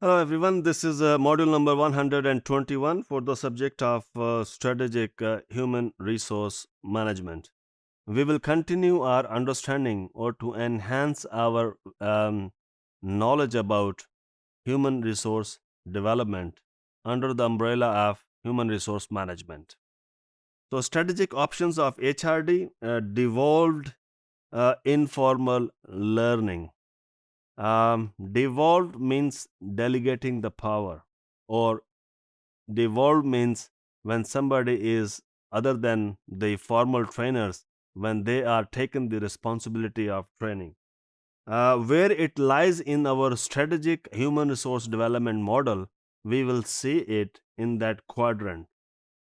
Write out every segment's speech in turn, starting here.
Hello everyone, this is module number 121 for the subject of strategic human resource management. We will continue our understanding or to enhance our knowledge about human resource development under the umbrella of human resource management. So, strategic options of HRD, devolved informal learning. Devolved means delegating the power, or devolved means when somebody is other than the formal trainers, when they are taken the responsibility of training. Where it lies in our strategic human resource development model, we will see it in that quadrant.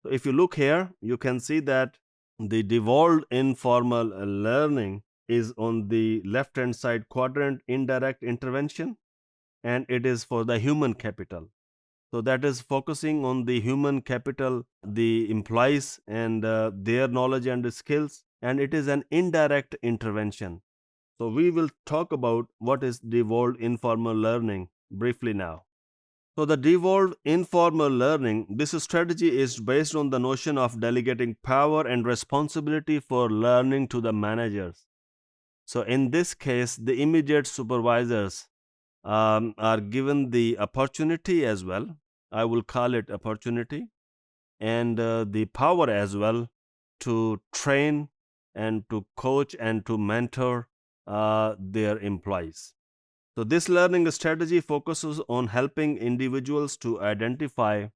So if you look here, you can see that the devolved informal learning is on the left hand side quadrant, indirect intervention, and it is for the human capital. So that is focusing on the human capital, the employees and their knowledge and skills, and it is an indirect intervention. So we will talk about what is devolved informal learning briefly now. So the devolved informal learning, this strategy is based on the notion of delegating power and responsibility for learning to the managers. So in this case, the immediate supervisors are given the opportunity as well. I will call it opportunity, and the power as well to train and to coach and to mentor their employees. So, this learning strategy focuses on helping individuals to identify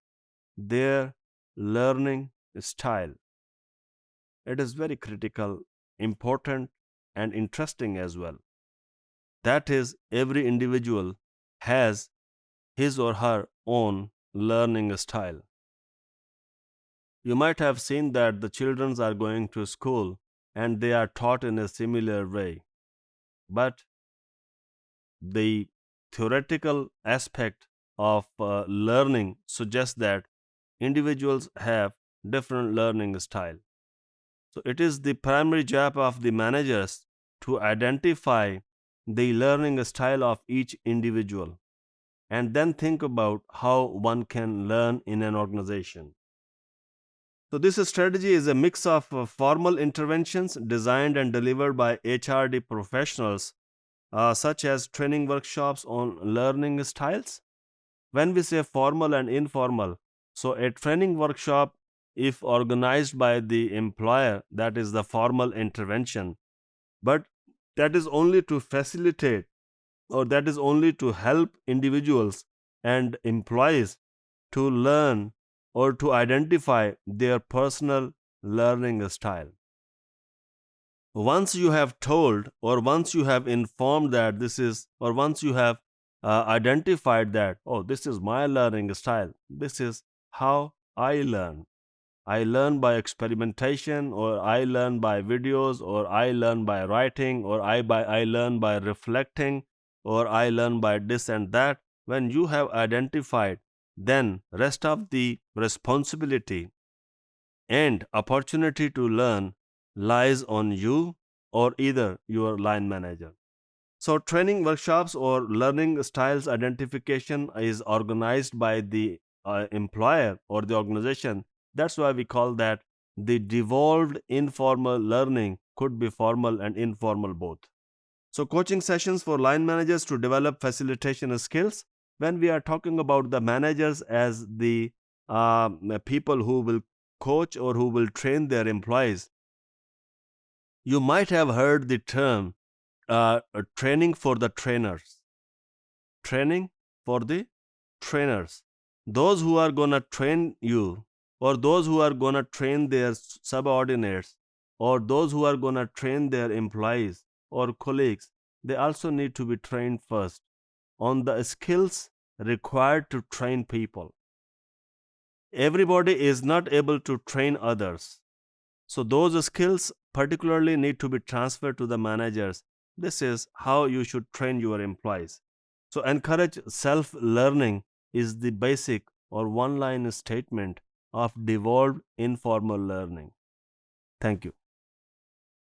their learning style. It is very critical, important, and interesting as well. That is, every individual has his or her own learning style. You might have seen that the children are going to school and they are taught in a similar way. But the theoretical aspect of learning suggests that individuals have different learning style. So it is the primary job of the managers to identify the learning style of each individual and then think about how one can learn in an organization. So this strategy is a mix of formal interventions designed and delivered by HRD professionals, such as training workshops on learning styles. When we say formal and informal, so a training workshop, if organized by the employer, that is the formal intervention, but that is only to facilitate or that is only to help individuals and employees to learn or to identify their personal learning style. Once you have told or once you have informed that this is, or once you have identified that, oh, this is my learning style, this is how I learn. I learn by experimentation, or I learn by videos, or I learn by writing, or I learn by reflecting, or I learn by this and that. When you have identified, then rest of the responsibility and opportunity to learn lies on you or either your line manager. So, training workshops or learning styles identification is organized by the employer or the organization. That's why we call that the devolved informal learning, could be formal and informal both. So, coaching sessions for line managers to develop facilitation skills. When we are talking about the managers as the people who will coach or who will train their employees, you might have heard the term training for the trainers. Training for the trainers. Those who are going to train you, or those who are going to train their subordinates, or those who are going to train their employees or colleagues, they also need to be trained first on the skills required to train people. Everybody is not able to train others. So those skills particularly need to be transferred to the managers. This is how you should train your employees. So encourage self-learning is the basic or one-line statement of devolved informal learning. Thank you.